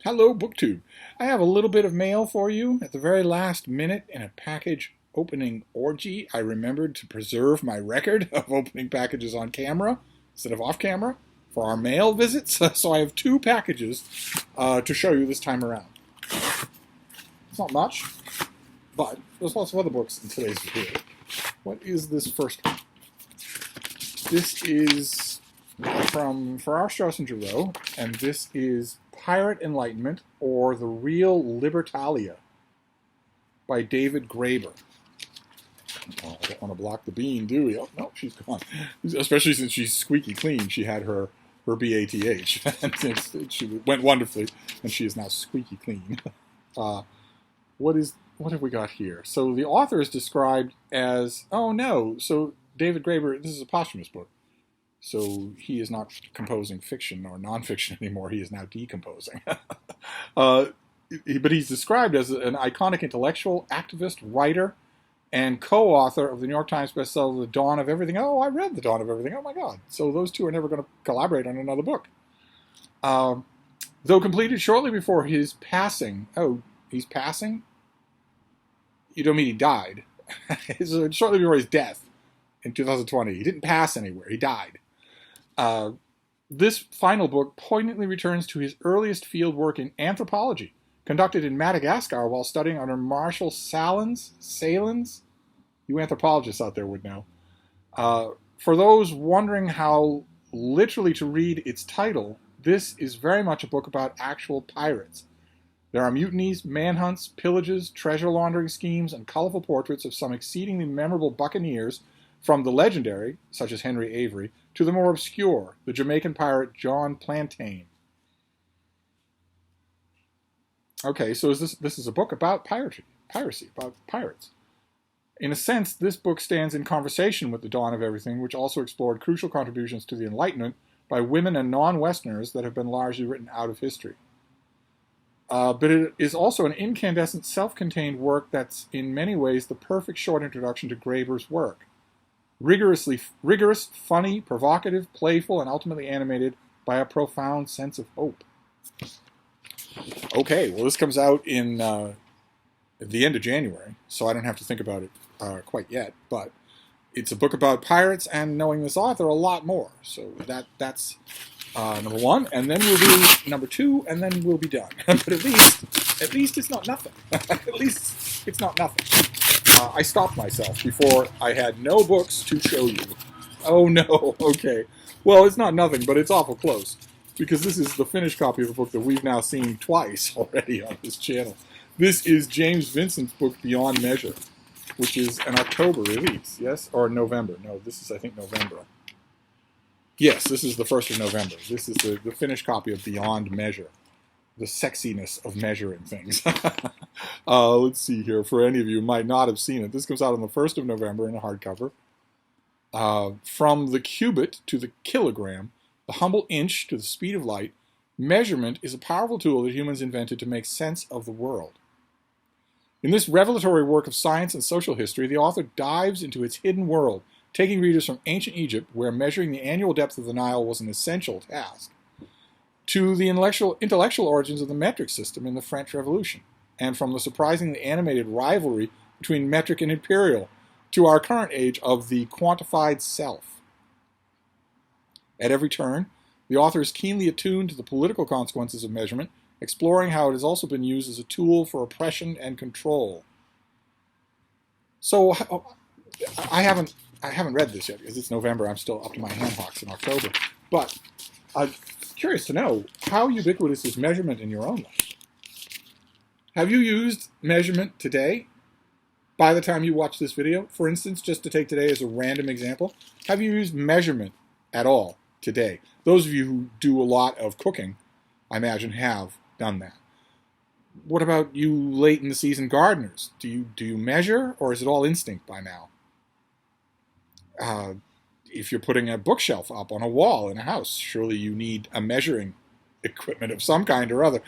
Hello, BookTube. I have a little bit of mail for you. At the very last minute in a package opening orgy, I remembered to preserve my record of opening packages on camera instead of off camera for our mail visits. So I have two packages to show you this time around. It's not much, but there's lots of other books in today's video. What is this first one? This is from Farrar, Straus and Giroux, and this is Pirate Enlightenment, or The Real Libertalia by David Graeber. Oh, I don't want to block the bean, do we? Oh, no, she's gone. Especially since she's squeaky clean. She had her BATH. And she went wonderfully, and she is now squeaky clean. What have we got here? So the author is described as, oh no, so David Graeber, this is a posthumous book. So he is not composing fiction or nonfiction anymore. He is now decomposing. But he's described as an iconic intellectual, activist, writer, and co-author of the New York Times bestseller, The Dawn of Everything. Oh, I read The Dawn of Everything. Oh, my God. So those two are never going to collaborate on another book. Though completed shortly before his passing. Oh, he's passing? You don't mean he died. Shortly before his death in 2020. He didn't pass anywhere. He died. This final book poignantly returns to his earliest field work in anthropology, conducted in Madagascar while studying under Marshall Salins. You anthropologists out there would know. For those wondering how literally to read its title, this is very much a book about actual pirates. There are mutinies, manhunts, pillages, treasure laundering schemes, and colorful portraits of some exceedingly memorable buccaneers, from the legendary, such as Henry Avery, to the more obscure, the Jamaican pirate John Plantain. Okay, so this is a book about piracy, about pirates. In a sense, this book stands in conversation with The Dawn of Everything, which also explored crucial contributions to the Enlightenment by women and non-Westerners that have been largely written out of history. But it is also an incandescent, self-contained work that's in many ways the perfect short introduction to Graeber's work. Rigorous, funny, provocative, playful, and ultimately animated by a profound sense of hope. Okay, well, this comes out in at the end of January, so I don't have to think about it quite yet, but it's a book about pirates and knowing this author a lot more. So that's number one, and then we'll do number two, and then we'll be done. But at least it's not nothing. At least it's not nothing. I stopped myself before I had no books to show you. Oh no, okay. Well, it's not nothing, but it's awful close. Because this is the finished copy of a book that we've now seen twice already on this channel. This is James Vincent's book, Beyond Measure, which is an October release, yes? Or November. No, this is, I think, November. Yes, this is the 1st of November. This is the finished copy of Beyond Measure. The sexiness of measuring things. Let's see here. For any of you who might not have seen it, this comes out on the 1st of November in a hardcover. From the cubit to the kilogram, the humble inch to the speed of light, measurement is a powerful tool that humans invented to make sense of the world. In this revelatory work of science and social history, the author dives into its hidden world, taking readers from ancient Egypt, where measuring the annual depth of the Nile was an essential task, to the intellectual origins of the metric system in the French Revolution, and from the surprisingly animated rivalry between metric and imperial to our current age of the quantified self. At every turn, the author is keenly attuned to the political consequences of measurement, exploring how it has also been used as a tool for oppression and control. So I haven't read this yet because it's November. I'm still up to my handhocks in October. But I'm curious to know, how ubiquitous is measurement in your own life? Have you used measurement today? By the time you watch this video, for instance, just to take today as a random example, have you used measurement at all today? Those of you who do a lot of cooking, I imagine, have done that. What about you late in the season gardeners? Do you measure, or is it all instinct by now? If you're putting a bookshelf up on a wall in a house, surely you need a measuring equipment of some kind or other.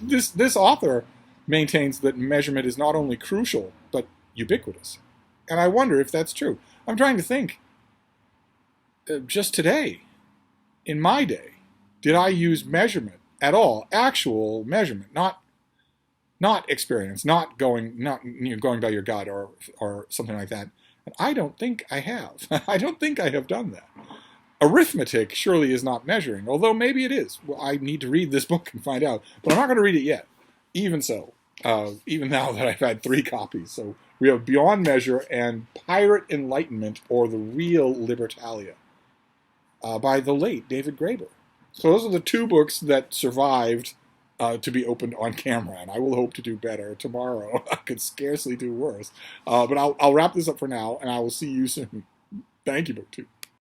This author maintains that measurement is not only crucial, but ubiquitous. And I wonder if that's true. I'm trying to think, just today, in my day, did I use measurement at all. Actual measurement, not experience, not going by your gut or something like that. And I don't think I have. I don't think I have done that. Arithmetic surely is not measuring, although maybe it is. Well, I need to read this book and find out, but I'm not going to read it yet. Even so, even now that I've had 3 copies. So we have Beyond Measure and Pirate Enlightenment, or The Real Libertalia, by the late David Graeber. So those are the 2 books that survived to be opened on camera, and I will hope to do better tomorrow. I could scarcely do worse. But I'll wrap this up for now, and I will see you soon. Thank you, BookTube.